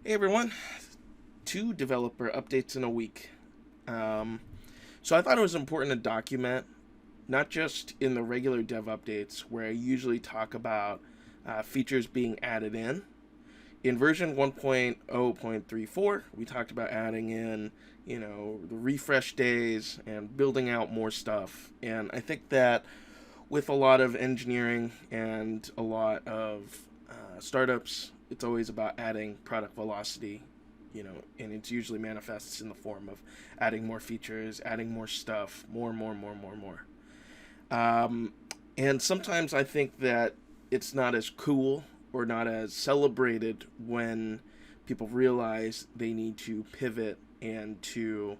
Hey everyone, 2 developer updates in a week. Um, so I thought it was important to document, not just in the regular dev updates where I usually talk about features being added in. In version 1.0.34, we talked about adding in, the refresh days and building out more stuff. And I think that with a lot of engineering and a lot of startups, it's always about adding product velocity, and it usually manifests in the form of adding more features, adding more stuff, more. Um, and sometimes I think that it's not as cool or not as celebrated when people realize they need to pivot and to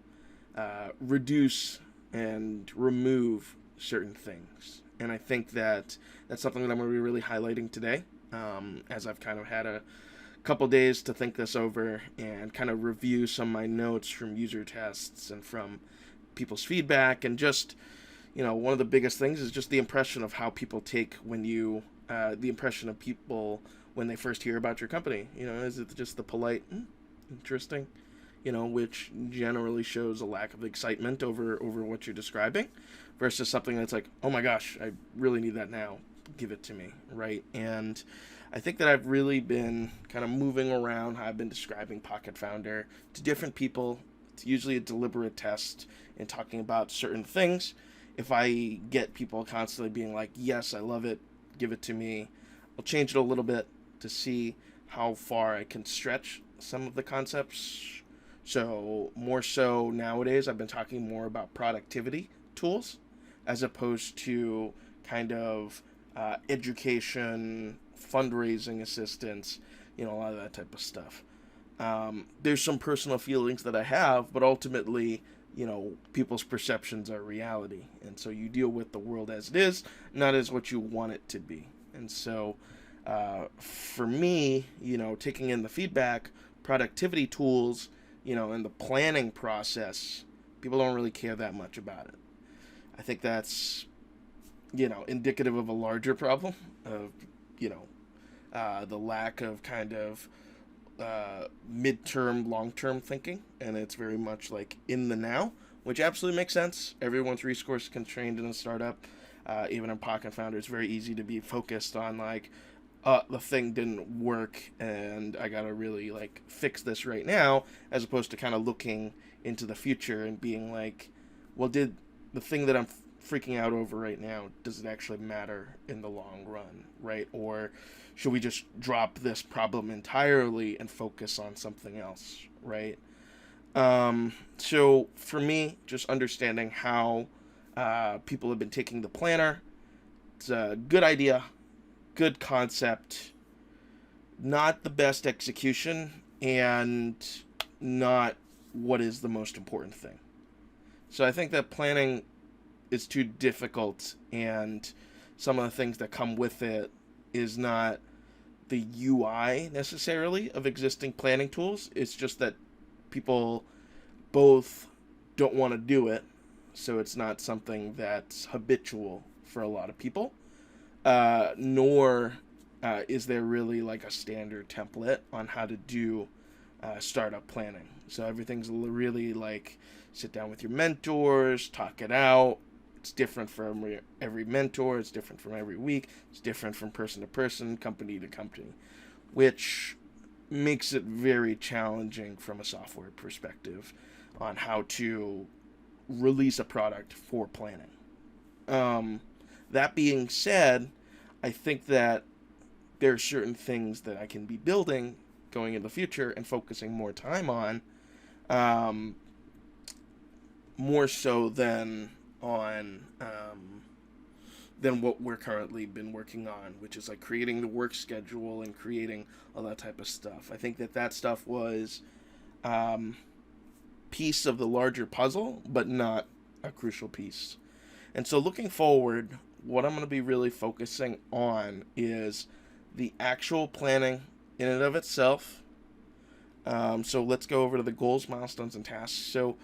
reduce and remove certain things. And I think that that's something that I'm going to be really highlighting today, as I've kind of had a couple days to think this over and kind of review some of my notes from user tests and from people's feedback. And just, one of the biggest things is just the impression of how people take when you, the impression of people when they first hear about your company. Is it just the polite, interesting? Which generally shows a lack of excitement over what you're describing, versus something that's like, oh my gosh, I really need that now. Give it to me, right? And I think that I've really been kind of moving around how I've been describing Pocket Founder to different people. It's usually a deliberate test in talking about certain things. If I get people constantly being like, yes, I love it, give it to me, I'll change it a little bit to see how far I can stretch some of the concepts. So, more so nowadays, I've been talking more about productivity tools as opposed to kind of education, fundraising assistance, a lot of that type of stuff. There's some personal feelings that I have, but ultimately, people's perceptions are reality. And so you deal with the world as it is, not as what you want it to be. And so, for me, taking in the feedback, productivity tools, and the planning process, people don't really care that much about it. I think that's, indicative of a larger problem of, the lack of kind of midterm, long term thinking. And it's very much like in the now, which absolutely makes sense. Everyone's resource constrained in a startup. Even in Pocket Founder, it's very easy to be focused on like, the thing didn't work and I gotta really like fix this right now, as opposed to kind of looking into the future and being like, well, did the thing that I'm freaking out over right now, does it actually matter in the long run, right? Or should we just drop this problem entirely and focus on something else, right? So for me, just understanding how people have been taking the planner, it's a good idea, good concept, not the best execution, and not what is the most important thing. So I think that planning is too difficult, and some of the things that come with it is not the UI necessarily of existing planning tools. It's just that people both don't want to do it, so it's not something that's habitual for a lot of people. Nor is there really like a standard template on how to do startup planning. So everything's really like sit down with your mentors, talk it out. It's different from every mentor, it's different from every week, it's different from person to person, company to company, which makes it very challenging from a software perspective on how to release a product for planning. Um, that being said, I think that there are certain things that I can be building going in the future and focusing more time on, um, more so than what we're currently been working on, which is like creating the work schedule and creating all that type of stuff. I think that stuff was um, piece of the larger puzzle, but not a crucial piece. And so looking forward, what I'm going to be really focusing on is the actual planning in and of itself. So let's go over to the goals, milestones, and tasks. So,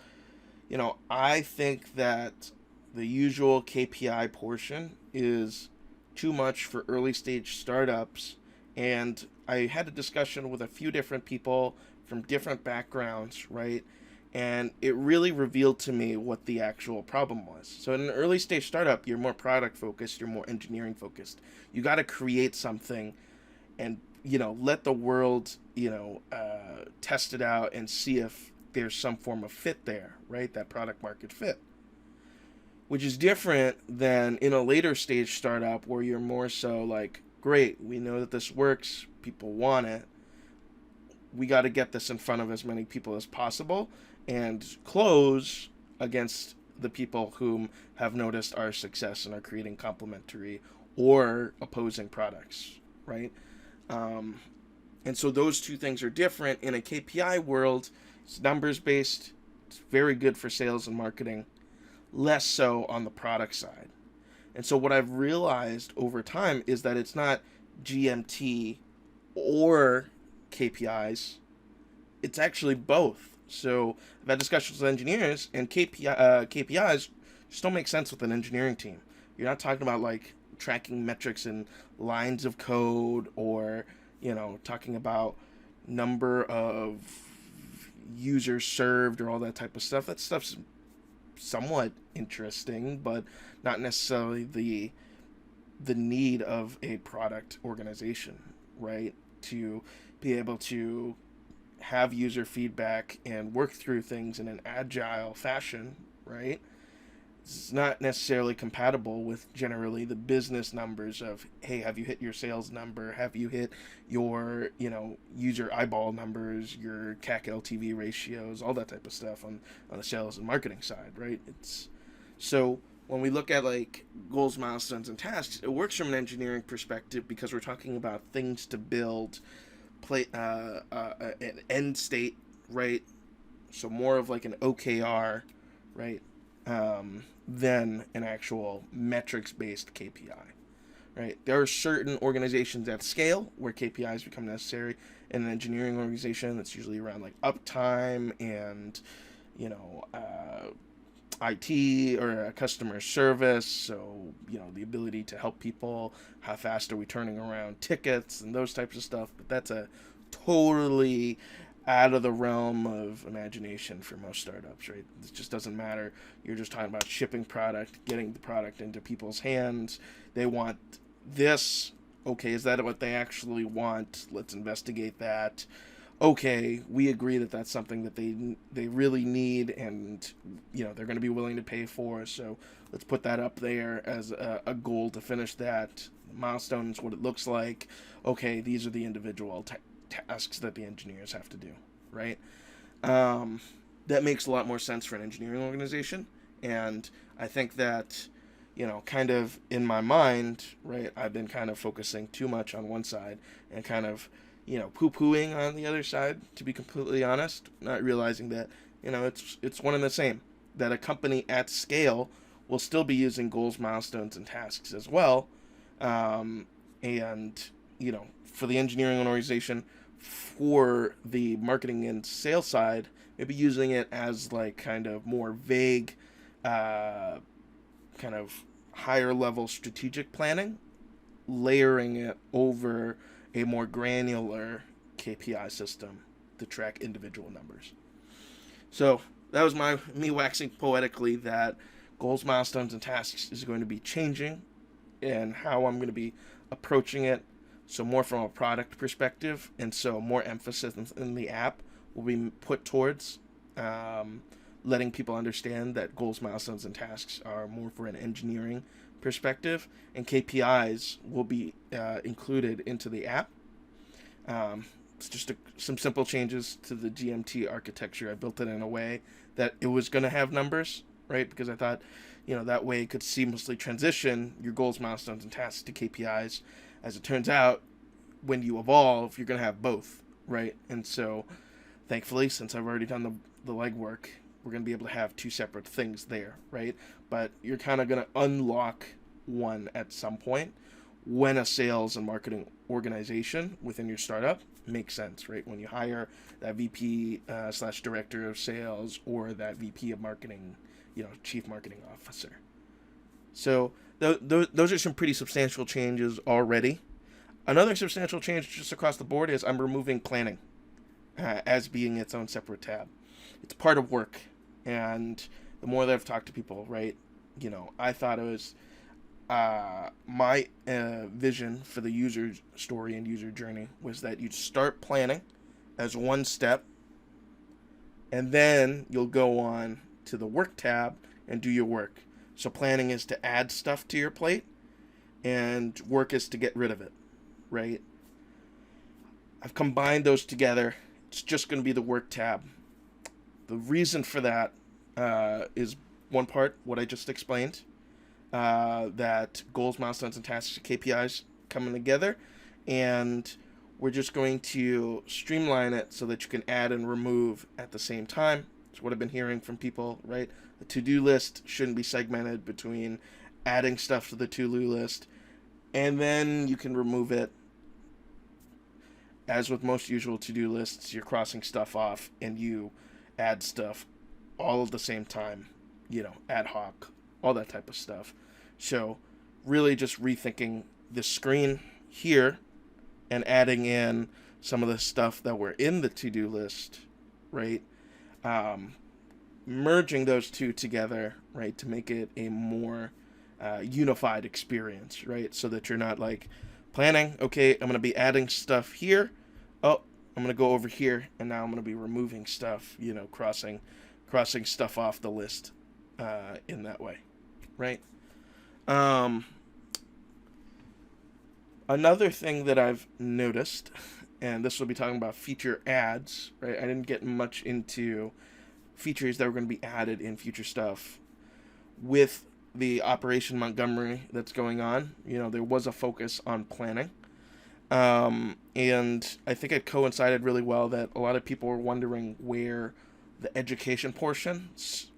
I think that the usual KPI portion is too much for early stage startups, and I had a discussion with a few different people from different backgrounds, right? And it really revealed to me what the actual problem was. So in an early stage startup, you're more product focused, you're more engineering focused. You got to create something and, let the world, test it out and see if there's some form of fit there, right? That product market fit. Which is different than in a later stage startup where you're more so like, great, we know that this works, people want it, we got to get this in front of as many people as possible and close against the people whom have noticed our success and are creating complementary or opposing products, right? And so those two things are different. In a KPI world, it's numbers based, it's very good for sales and marketing, less so on the product side. And so what I've realized over time is that it's not GMT or KPIs, it's actually both. So I've had discussions with engineers, and KPIs just don't make sense with an engineering team. You're not talking about like tracking metrics in lines of code or, talking about number of users served or all that type of stuff. That stuff's somewhat interesting, but not necessarily the need of a product organization, right? To be able to have user feedback and work through things in an agile fashion, right? It's not necessarily compatible with generally the business numbers of, hey, have you hit your sales number? Have you hit your, user eyeball numbers, your CAC LTV ratios, all that type of stuff on the sales and marketing side, right? So when we look at like goals, milestones, and tasks, it works from an engineering perspective because we're talking about things to build, an end state, right? So more of like an OKR, right? Than an actual metrics-based KPI, right? There are certain organizations at scale where KPIs become necessary. In an engineering organization, that's usually around like uptime and, IT or customer service. So, the ability to help people, how fast are we turning around tickets and those types of stuff. But that's a totally out of the realm of imagination for most startups, right? It just doesn't matter. You're just talking about shipping product, getting the product into people's hands. They want this. Okay, is that what they actually want? Let's investigate that. Okay, we agree that that's something that they really need and, they're going to be willing to pay for. So let's put that up there as a goal to finish that. Milestones, what it looks like. Okay, these are the individual tasks that the engineers have to do, right? That makes a lot more sense for an engineering organization. And I think that, kind of in my mind, right, I've been kind of focusing too much on one side and kind of, poo-pooing on the other side, to be completely honest, not realizing that, it's one and the same, that a company at scale will still be using goals, milestones, and tasks as well. And, for the engineering organization, for the marketing and sales side, maybe using it as like kind of more vague, kind of higher level strategic planning, layering it over a more granular KPI system to track individual numbers. So that was me waxing poetically that goals, milestones, and tasks is going to be changing and how I'm going to be approaching it. So more from a product perspective, and so more emphasis in the app will be put towards letting people understand that goals, milestones, and tasks are more for an engineering perspective, and KPIs will be included into the app. It's just some simple changes to the GMT architecture. I built it in a way that it was going to have numbers, right? Because I thought, that way it could seamlessly transition your goals, milestones, and tasks to KPIs. As it turns out, when you evolve, you're going to have both, right? And so, thankfully, since I've already done the legwork, we're going to be able to have two separate things there, right? But you're kind of going to unlock one at some point when a sales and marketing organization within your startup makes sense, right? When you hire that VP / director of sales or that VP of marketing, chief marketing officer. So those are some pretty substantial changes already. Another substantial change just across the board is I'm removing planning as being its own separate tab. It's part of work, and the more that I've talked to people, right, I thought it was my vision for the user story and user journey was that you'd start planning as one step, and then you'll go on to the work tab and do your work. So planning is to add stuff to your plate, and work is to get rid of it, right? I've combined those together. It's just going to be the work tab. The reason for that is one part, what I just explained, that goals, milestones, and tasks, KPIs coming together, and we're just going to streamline it so that you can add and remove at the same time. It's what I've been hearing from people, right? The to-do list shouldn't be segmented between adding stuff to the to-do list, and then you can remove it. As with most usual to-do lists, you're crossing stuff off and you add stuff all at the same time, ad hoc, all that type of stuff. So really just rethinking the screen here and adding in some of the stuff that were in the to-do list, right? Merging those two together, right, to make it a more unified experience, right? So that you're not like planning, okay, I'm going to be adding stuff here. Oh, I'm going to go over here, and now I'm going to be removing stuff, crossing stuff off the list in that way, right? Another thing that I've noticed, and this will be talking about feature ads, right? I didn't get much into features that were going to be added in future stuff. With the Operation Montgomery that's going on, there was a focus on planning. And I think it coincided really well that a lot of people were wondering where the education portion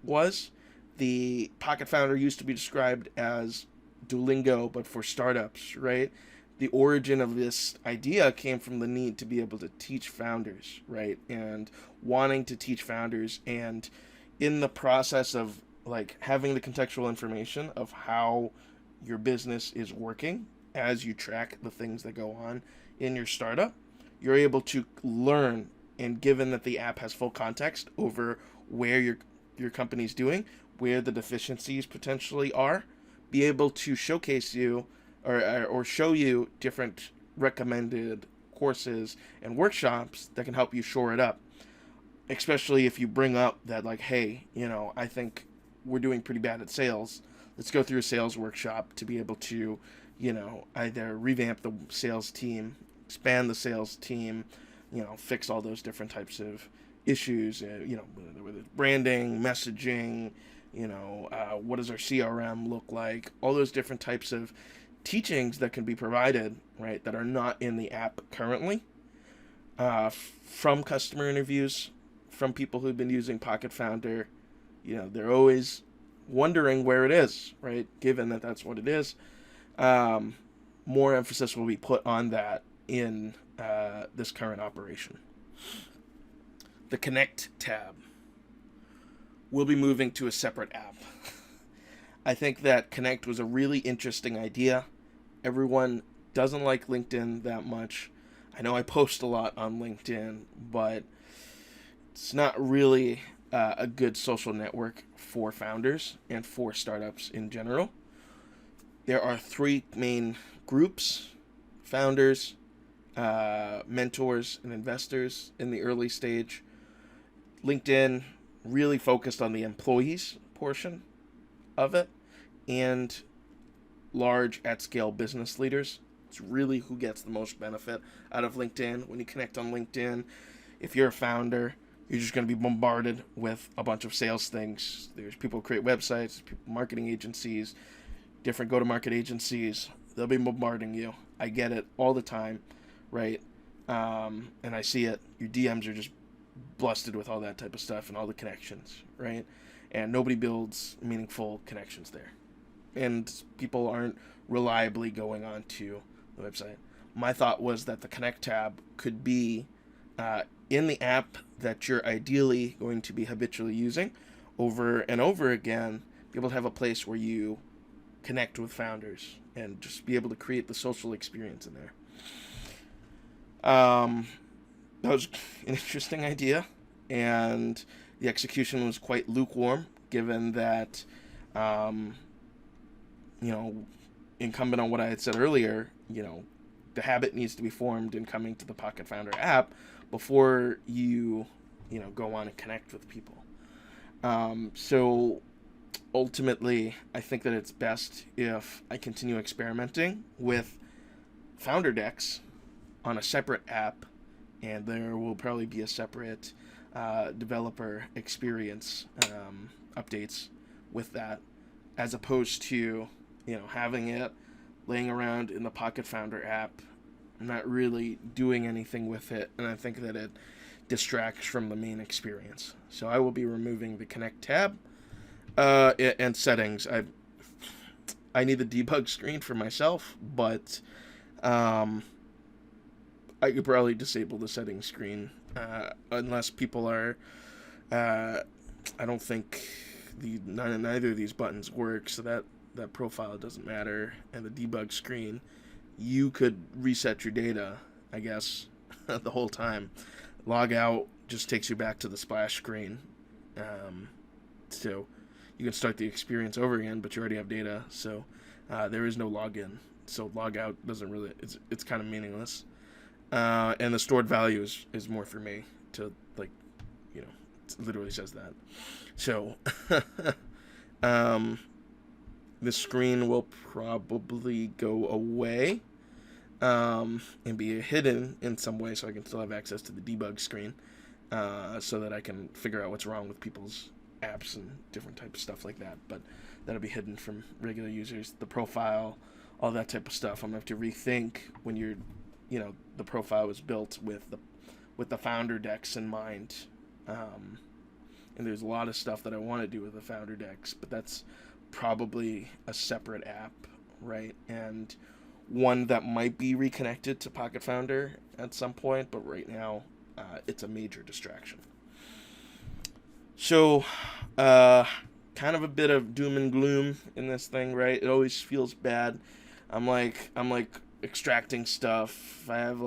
was. The Pocket Founder used to be described as Duolingo, but for startups, right? The origin of this idea came from the need to be able to teach founders, right? And wanting to teach founders, and in the process of like having the contextual information of how your business is working as you track the things that go on in your startup, you're able to learn, and given that the app has full context over where your company's doing, where the deficiencies potentially are, be able to showcase you or show you different recommended courses and workshops that can help you shore it up. Especially if you bring up that, like, hey, I think we're doing pretty bad at sales. Let's go through a sales workshop to be able to, either revamp the sales team, expand the sales team, fix all those different types of issues, whether it's branding, messaging, what does our CRM look like, all those different types of teachings that can be provided, right, that are not in the app currently, from customer interviews, from people who've been using Pocket Founder. They're always wondering where it is, right, given that that's what it is. More emphasis will be put on that in this current operation. The Connect tab will be moving to a separate app. I think that Connect was a really interesting idea. Everyone doesn't like LinkedIn that much. I know I post a lot on LinkedIn, but it's not really a good social network for founders and for startups in general. There are three main groups: founders, mentors, and investors in the early stage. LinkedIn really focused on the employees portion of it, and large at-scale business leaders. It's really who gets the most benefit out of LinkedIn. When you connect on LinkedIn, if you're a founder, you're just going to be bombarded with a bunch of sales things. There's people who create websites, marketing agencies, different go-to-market agencies. They'll be bombarding you. I get it all the time, right? And I see it. Your DMs are just blasted with all that type of stuff and all the connections, right? And nobody builds meaningful connections there. And people aren't reliably going on to the website. My thought was that the Connect tab could be in the app that you're ideally going to be habitually using over and over again, be able to have a place where you connect with founders and just be able to create the social experience in there. That was an interesting idea, and the execution was quite lukewarm, given that, um, you know, incumbent on what I had said earlier, the habit needs to be formed in coming to the Pocket Founder app before you go on and connect with people. So ultimately, I think that it's best if I continue experimenting with Founder decks on a separate app, and there will probably be a separate developer experience updates with that, as opposed to having it laying around in the Pocket Founder app. I'm not really doing anything with it, and I think that it distracts from the main experience. So I will be removing the Connect tab and settings. I need the debug screen for myself, but I could probably disable the settings screen unless people are. I don't think neither of these buttons work, so that profile doesn't matter. And the debug screen, you could reset your data, I guess, the whole time. Log out just takes you back to the splash screen. So you can start the experience over again, but you already have data, so there is no login. So log out doesn't really, it's kind of meaningless. And the stored value is more for me to, like, it literally says that. So the screen will probably go away and be hidden in some way, so I can still have access to the debug screen, so that I can figure out what's wrong with people's apps and different types of stuff like that. But that'll be hidden from regular users. The profile, all that type of stuff, I'm going to have to rethink when the profile was built with the Founder decks in mind. And there's a lot of stuff that I want to do with the Founder decks, but that's probably a separate app, right? And one that might be reconnected to Pocket Founder at some point, but right now it's a major distraction. So, kind of a bit of doom and gloom in this thing, right? It always feels bad. I'm like extracting stuff. I have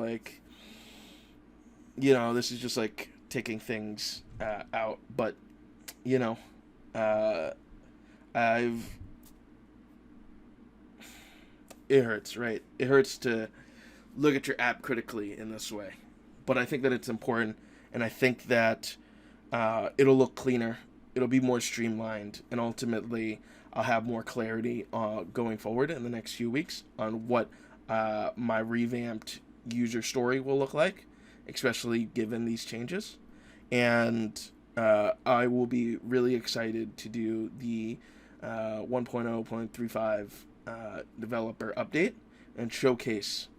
this is just like taking things out, but it hurts, right? It hurts to look at your app critically in this way, but I think that it's important, and I think that it'll look cleaner, it'll be more streamlined, and ultimately I'll have more clarity going forward in the next few weeks on what my revamped user story will look like, especially given these changes. And I will be really excited to do the 1.0.35 developer update and showcase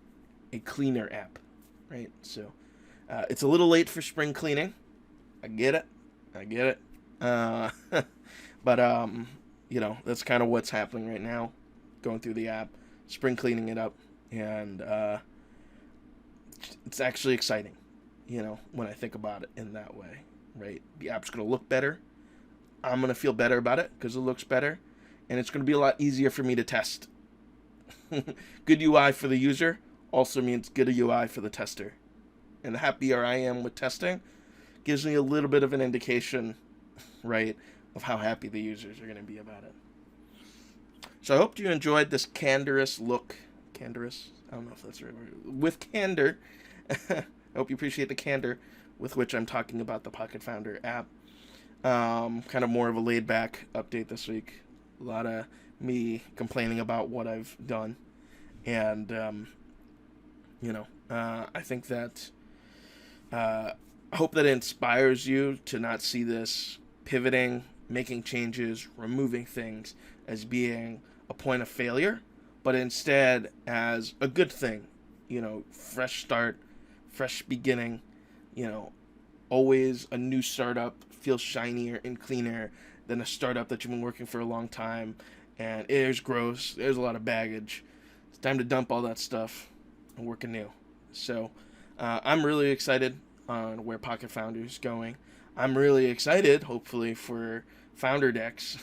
a cleaner app, right? So it's a little late for spring cleaning. I get it. But that's kind of what's happening right now, going through the app, spring cleaning it up, and it's actually exciting, when I think about it in that way, right? The app's going to look better. I'm going to feel better about it because it looks better, and it's going to be a lot easier for me to test. Good UI for the user also means good UI for the tester. And the happier I am with testing gives me a little bit of an indication, right, of how happy the users are going to be about it. So I hope you enjoyed this candorous look. Candorous? I don't know if that's the right word. With candor. I hope you appreciate the candor with which I'm talking about the Pocket Founder app. Kind of more of a laid-back update this week. A lot of me complaining about what I've done. And, I think that I hope that it inspires you to not see this pivoting, making changes, removing things as being a point of failure, but instead as a good thing. Fresh start, fresh beginning, always a new startup feels shinier and cleaner than a startup that you've been working for a long time, and there's gross, there's a lot of baggage. It's time to dump all that stuff and work anew. So I'm really excited on where Pocket Founder is going. I'm really excited, hopefully, for Founder decks.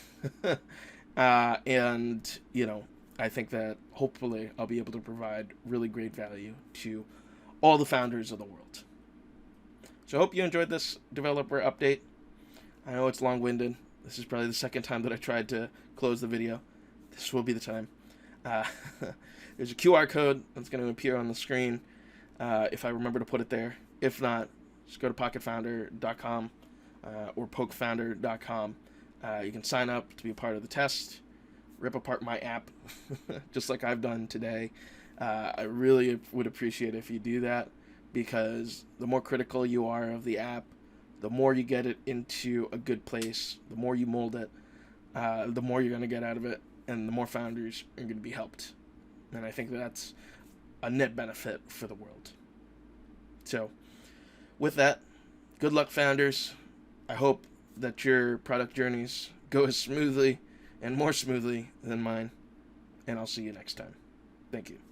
And, I think that hopefully I'll be able to provide really great value to all the founders of the world. So I hope you enjoyed this developer update. I know it's long-winded. This is probably the second time that I tried to close the video. This will be the time. There's a QR code that's going to appear on the screen if I remember to put it there. If not, just go to pocketfounder.com or pokefounder.com. You can sign up to be a part of the test, rip apart my app, just like I've done today. I really would appreciate it if you do that, because the more critical you are of the app, the more you get it into a good place, the more you mold it, the more you're going to get out of it, and the more founders are going to be helped. And I think that's a net benefit for the world. So, with that, good luck, founders. I hope that your product journeys go as smoothly and more smoothly than mine. And I'll see you next time. Thank you.